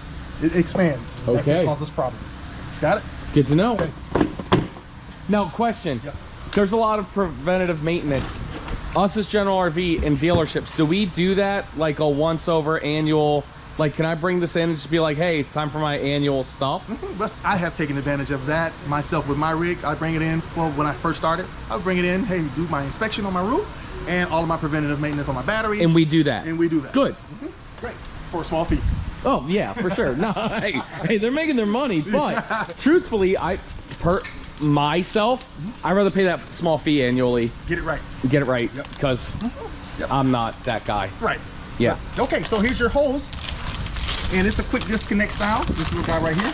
it expands. That Okay. can cause us problems. Got it? Good to know. Okay. Now, question. Yeah. There's a lot of preventative maintenance. Us as General RV and dealerships, do we do that like a once over annual? Like, can I bring this in and just be like, hey, it's time for my annual stuff? But I have taken advantage of that myself with my rig. I bring it in, well, when I first started, I would bring it in, hey, do my inspection on my roof and all of my preventative maintenance on my battery. And we do that. And we do that. Good. Great. For a small fee. Oh, yeah, for sure. No, hey, they're making their money, but truthfully, myself, I'd rather pay that small fee annually. Get it right. Get it right, Yep. because Yep. I'm not that guy. Right. Yeah. Okay, so here's your hose. And it's a quick disconnect style. This little guy right here.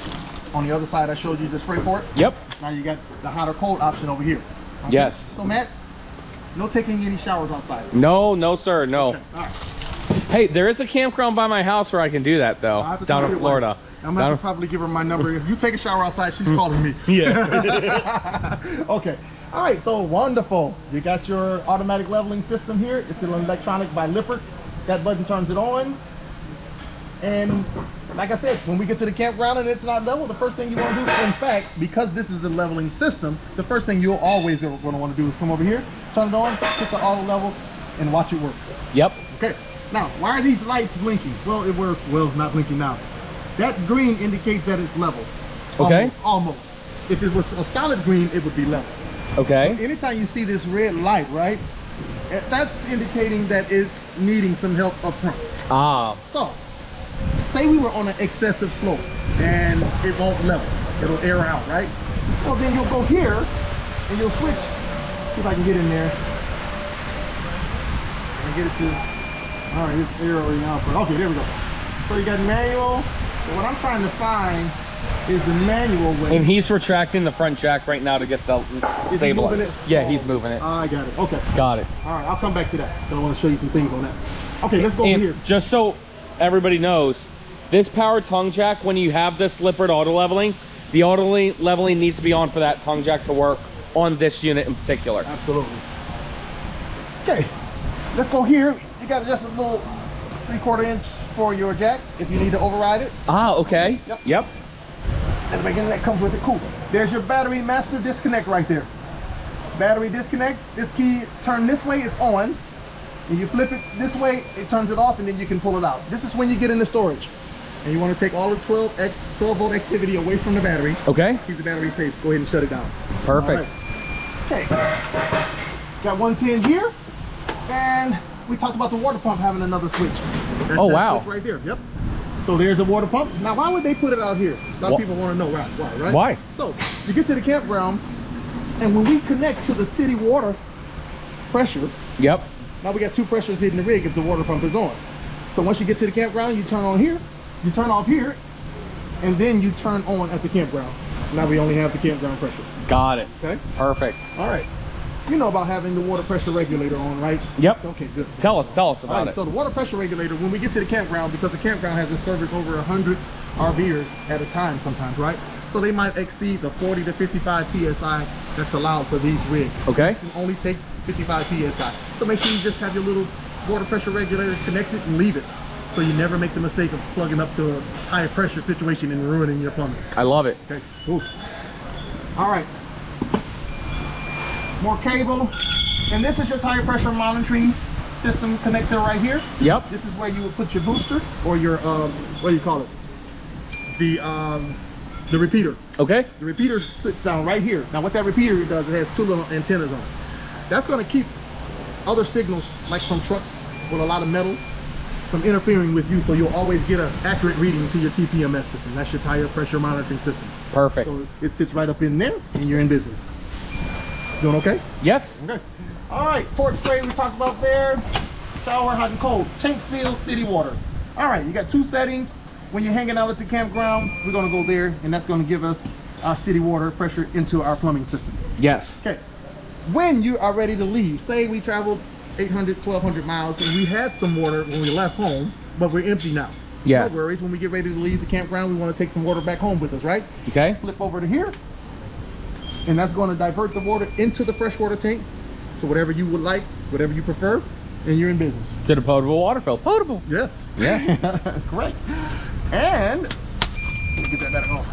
On the other side, I showed you the spray port. Yep. Now you got the hot or cold option over here. Okay? Yes. So Matt, no taking any showers outside. No, no, sir, no. Okay. All right. Hey, there is a campground by my house where I can do that, though, I'll have to down talk to in your Florida. wife. I'm gonna have to probably give her my number. If you take a shower outside, she's calling me. Yeah. Okay. All right. So wonderful. You got your automatic leveling system here. It's an electronic by Lippert. That button turns it on. And like I said, when we get to the campground and it's not level, the first thing you want to do, in fact, because this is a leveling system, the first thing you'll always going to want to do is come over here, turn it on, hit the auto level, and watch it work. Yep. Okay. Now, why are these lights blinking? Well, it works. Well, not blinking now. That green indicates that it's level. Okay. Almost. If it was a solid green, it would be level. Okay. Anytime you see this red light, right, that's indicating that it's needing some help up front. Ah. So, say we were on an excessive slope and it won't level. It'll air out, right? Well, then you'll go here and you'll switch. See if I can get in there. And get it to, all right, it's arrowing out. Okay, there we go. So you got manual. So what I'm trying to find is the manual way. And he's retracting the front jack right now to get the Is he moving it? Yeah, he's moving it. I got it. Okay. Got it. All right, I'll come back to that. I want to show you some things on that. Okay, let's go over And here. just so everybody knows, this power tongue jack, when you have this Lippert auto leveling, the auto leveling needs to be on for that tongue jack to work on this unit in particular. Absolutely. Okay, let's go here. You got just a little 3/4 inch for your jack if you need to override it. Ah, okay. Yep. Yep. And again, that comes with it. Cool. There's your battery master disconnect right there. Battery disconnect. This key turn this way, it's on. And you flip it this way, it turns it off, and then you can pull it out. This is when you get into storage. And you want to take all the 12 volt activity away from the battery. Okay. Keep the battery safe. Go ahead and shut it down. Perfect. All right. Okay. Got 110 here. And we talked about the water pump having another switch. That's Oh, that wow. switch right there. Yep. So there's a water pump. Now, why would they put it out here? A lot of people want to know why, right? Why? So you get to the campground, and when we connect to the city water pressure, Yep. now we got two pressures hitting the rig if the water pump is on. So once you get to the campground, you turn on here, you turn off here, and then you turn on at the campground. Now we only have the campground pressure. Got it. Okay. Perfect. All right. You know about having the water pressure regulator on, right? Yep. Okay, good. Tell us All about right, it. so the water pressure regulator, when we get to the campground, because the campground has a service over 100 RVers at a time sometimes, right? So they might exceed the 40 to 55 PSI that's allowed for these rigs. Okay. This can only take 55 PSI. So make sure you just have your little water pressure regulator connected and leave it. So you never make the mistake of plugging up to a higher pressure situation and ruining your plumbing. I love it. Okay, cool. All right. More cable. And this is your tire pressure monitoring system connector right here. Yep. This is where you would put your booster or your what do you call it? The repeater. Okay. The repeater sits down right here. Now what that repeater does, it has two little antennas on it. That's going to keep other signals like from trucks with a lot of metal from interfering with you, so you'll always get an accurate reading to your TPMS system. That's your tire pressure monitoring system. Perfect. So it sits right up in there and you're in business. Doing okay? Yes. Okay. All right, port spray we talked about there. Shower, hot and cold. Tank fill, city water. All right, you got two settings. When you're hanging out at the campground, we're gonna go there, and that's gonna give us our city water pressure into our plumbing system. Yes. Okay. When you are ready to leave, say we traveled 800, 1,200 miles, and we had some water when we left home, but we're empty now. Yes. No worries, when we get ready to leave the campground, we wanna take some water back home with us, right? Okay. Flip over to here, and that's going to divert the water into the freshwater tank to whatever you would like, whatever you prefer. and you're in business. To the potable water fill. Potable. Yes. Yeah. Great. And let me get that back off.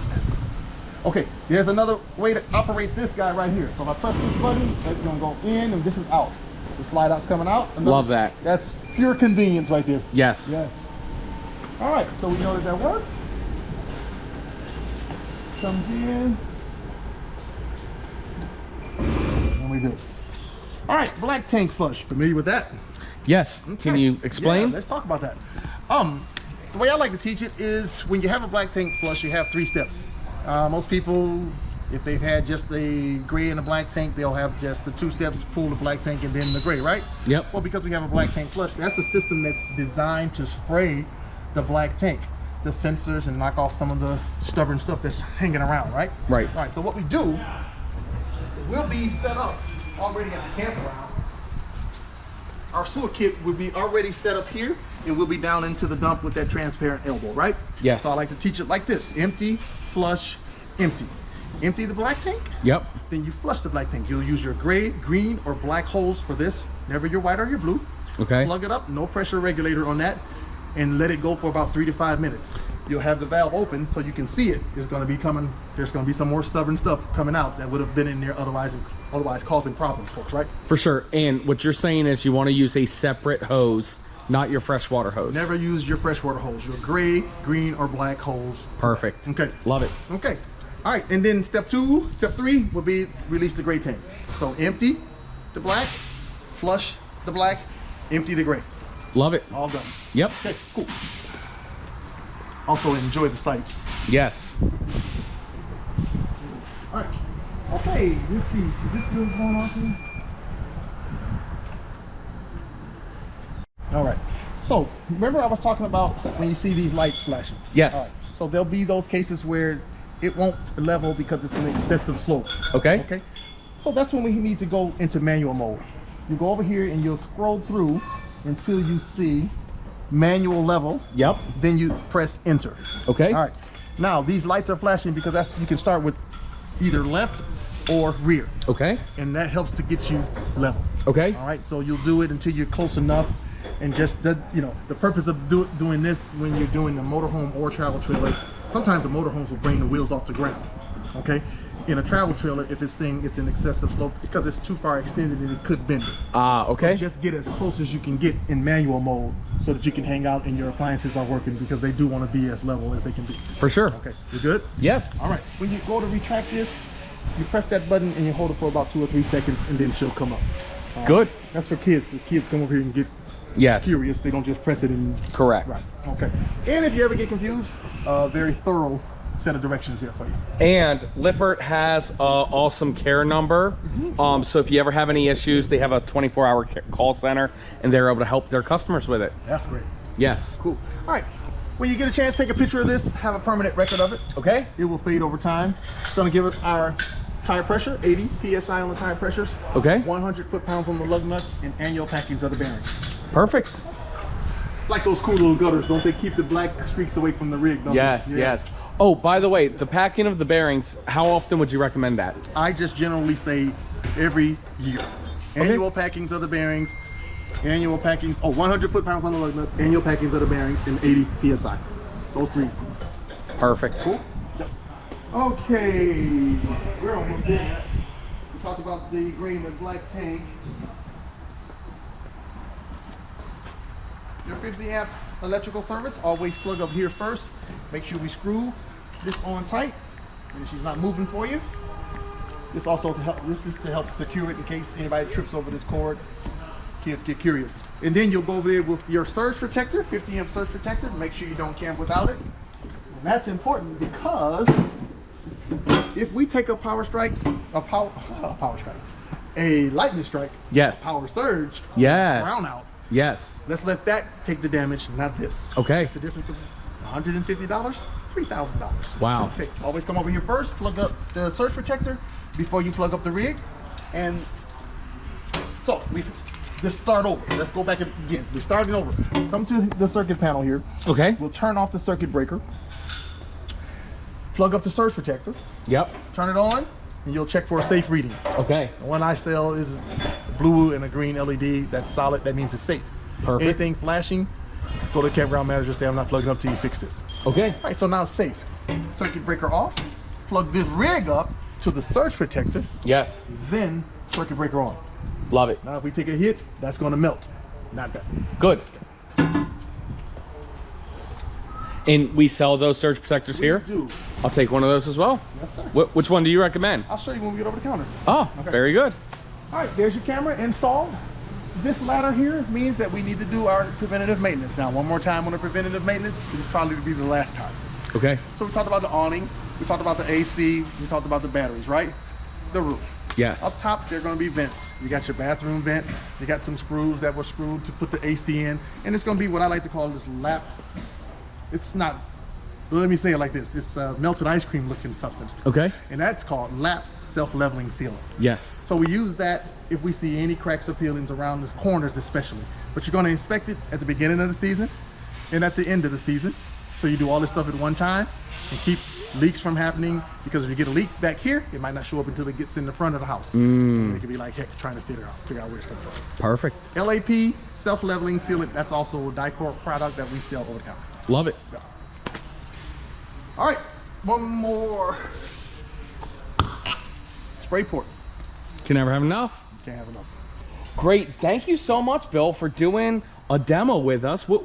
Okay, there's another way to operate this guy right here. So if I press this button, that's gonna go in and this is out. The slide out's coming out. Love that. That's pure convenience right there. Yes. Yes. All right, so we know that works. Comes in. And we do it. All right, black tank flush. Familiar with that? Yes. Okay. Can you explain? Yeah, let's talk about that. The way I like to teach it is when you have a black tank flush, you have 3 steps. Most people, if they've had just the gray and the black tank, they'll have just the 2 steps, pull the black tank and then the gray, right? Yep. Well, because we have a black tank flush, that's a system that's designed to spray the black tank, the sensors, and knock off some of the stubborn stuff that's hanging around, right? Right. All right, so what we do is we'll be set up already at the campground. Our sewer kit will be already set up here, and we'll be down into the dump with that transparent elbow, right? Yes. So I like to teach it like this: empty, flush, empty. Empty the black tank. Yep. Then you flush the black tank. You'll use your gray, green, or black hose for this. Never your white or your blue. Okay. Plug it up, no pressure regulator on that, and let it go for about 3 to 5 minutes. You'll have the valve open so you can see it. It's going to be coming. There's going to be some more stubborn stuff coming out that would have been in there otherwise causing problems, folks, right? For sure. And what you're saying is you want to use a separate hose, not your freshwater hose. Never use your freshwater hose. Your gray, green, or black hose. Perfect. Okay. Love it. Okay. All right. And then step 3 will be release the gray tank. So empty the black, flush the black, empty the gray. Love it. All done. Yep. Okay, cool. Also enjoy the sights. Yes. All right. Okay, let's see. Is this still going on here? All right. So, remember I was talking about when you see these lights flashing? Yes. All right. So there'll be those cases where it won't level because it's an excessive slope. Okay. Okay. So that's when we need to go into manual mode. You go over here and you'll scroll through until you see manual level. Yep. Then you press enter. Okay. All right. Now these lights are flashing because you can start with either left or rear. Okay. And that helps to get you level. Okay. All right. So you'll do it until you're close enough. And just the purpose of doing this when you're doing the motorhome or travel trailer, sometimes the motorhomes will bring the wheels off the ground. Okay. In a travel trailer, if it's saying it's an excessive slope because it's too far extended and it could bend it. Okay. So just get as close as you can get in manual mode so that you can hang out and your appliances are working because they do want to be as level as they can be. For sure. Okay, you good? Yes. All right, when you go to retract this, you press that button and you hold it for about 2 or 3 seconds and then she'll come up. Good. That's for kids. The kids come over here and get curious. They don't just press it and... Correct. Right, okay. And if you ever get confused, very thorough set of directions here for you. And Lippert has an awesome care number. So if you ever have any issues, they have a 24-hour call center and they're able to help their customers with it. That's great. Yes. Cool. All right. When you get a chance, take a picture of this, have a permanent record of it. Okay. It will fade over time. It's going to give us our tire pressure, 80 PSI on the tire pressures. Okay. 100 foot-pounds on the lug nuts and annual packings of the bearings. Perfect. Like those cool little gutters, don't they keep the black streaks away from the rig? Don't Yes, they? yes. Oh, by the way, the packing of the bearings, how often would you recommend that? I just generally say every year. Annual packings of the bearings, annual packings, 100 foot-pounds on the lug nuts, annual packings of the bearings, and 80 PSI. Those 3. Perfect. Cool. Yep. Okay, we're almost there. We talked about the gray and black tank. Your 50 amp electrical service, always plug up here first. Make sure we screw this on tight and she's not moving for you. This also to help. This is to help secure it in case anybody trips over this cord. Kids get curious. And then you'll go over there with your surge protector, 50 amp surge protector. Make sure you don't camp without it. And that's important because if we take a a lightning strike, yes, power surge, yes, brownout, yes. Let's let that take the damage, not this. Okay. It's a difference of $150, $3,000. Wow. Okay, always come over here first, plug up the surge protector before you plug up the rig. And so we just start over. Let's go back again. We're starting over. Come to the circuit panel here. Okay. We'll turn off the circuit breaker. Plug up the surge protector. Yep. Turn it on, and you'll check for a safe reading. Okay. The one I sell is blue and a green LED, that's solid, that means it's safe. Perfect. Anything flashing, go to the campground manager, say I'm not plugging up till you fix this. Okay. All right, so now it's safe. Circuit breaker off, plug this rig up to the surge protector, Yes. then circuit breaker on. Love it. Now if we take a hit, that's gonna melt, not that. Good. And we sell those surge protectors here? We do. I'll take one of those as well. Yes, sir. Which one do you recommend? I'll show you when we get over the counter. Oh, Okay. very good. All right, there's your camera installed. This ladder here means that we need to do our preventative maintenance. Now, one more time on the preventative maintenance, it's probably to be the last time. Okay. So we talked about the awning, we talked about the AC, we talked about the batteries, right? The roof. Yes. Up top, there are gonna be vents. You got your bathroom vent, you got some screws that were screwed to put the AC in, and it's gonna be what I like to call this lap. It's not, well, let me say it like this, it's a melted ice cream looking substance. Okay. And that's called lap self-leveling sealant. Yes. So we use that if we see any cracks or peelings around the corners especially. But you're gonna inspect it at the beginning of the season and at the end of the season. So you do all this stuff at one time and keep leaks from happening, because if you get a leak back here, it might not show up until it gets in the front of the house. And it can be like heck trying to figure out where it's coming from. Perfect. LAP, self-leveling sealant, that's also a Dicor product that we sell over the counter. Love it. Yeah. All right, one more. Spray port, Can never have enough. can't have enough. Great. Thank you so much, Bill, for doing a demo with us. What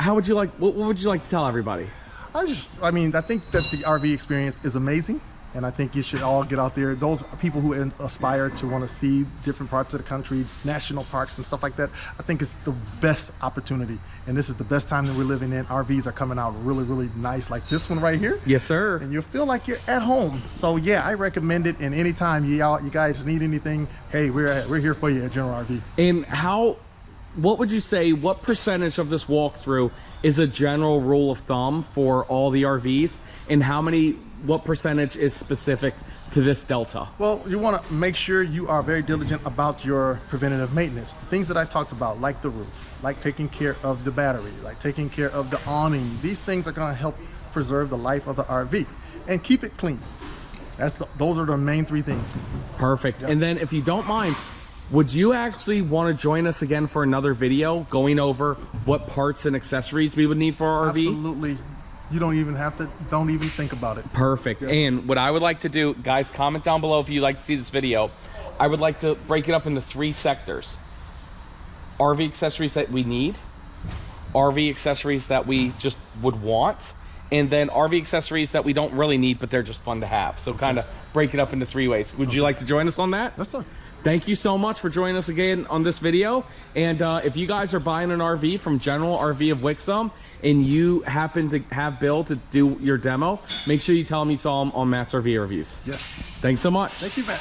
would you like to tell everybody? I think that the RV experience is amazing, and I think you should all get out there. Those people who aspire to want to see different parts of the country, national parks and stuff like that, I think it's the best opportunity. And this is the best time that we're living in. RVs are coming out really, really nice, like this one right here. Yes, sir. And you'll feel like you're at home. So yeah, I recommend it. And anytime you guys need anything, hey, we're here for you at General RV. And what would you say, what percentage of this walkthrough is a general rule of thumb for all the RVs, and what percentage is specific to this Delta? Well, you want to make sure you are very diligent about your preventative maintenance. The things that I talked about, like the roof, like taking care of the battery, like taking care of the awning, these things are going to help preserve the life of the RV and keep it clean. Those are the main three things. Perfect. Yep. And then if you don't mind, would you actually want to join us again for another video going over what parts and accessories we would need for our RV? Absolutely. You don't even think about it. Perfect. Yes. And what I would like to do, guys, comment down below if you'd like to see this video. I would like to break it up into 3 sectors. RV accessories that we need, RV accessories that we just would want, and then RV accessories that we don't really need, but they're just fun to have. So kind of break it up into 3 ways. Would you like to join us on that? Yes, sir. Thank you so much for joining us again on this video. And if you guys are buying an RV from General RV of Wixom and you happen to have Bill to do your demo, make sure you tell him you saw him on Matt's RV Reviews. Yes. Thanks so much. Thank you, Matt.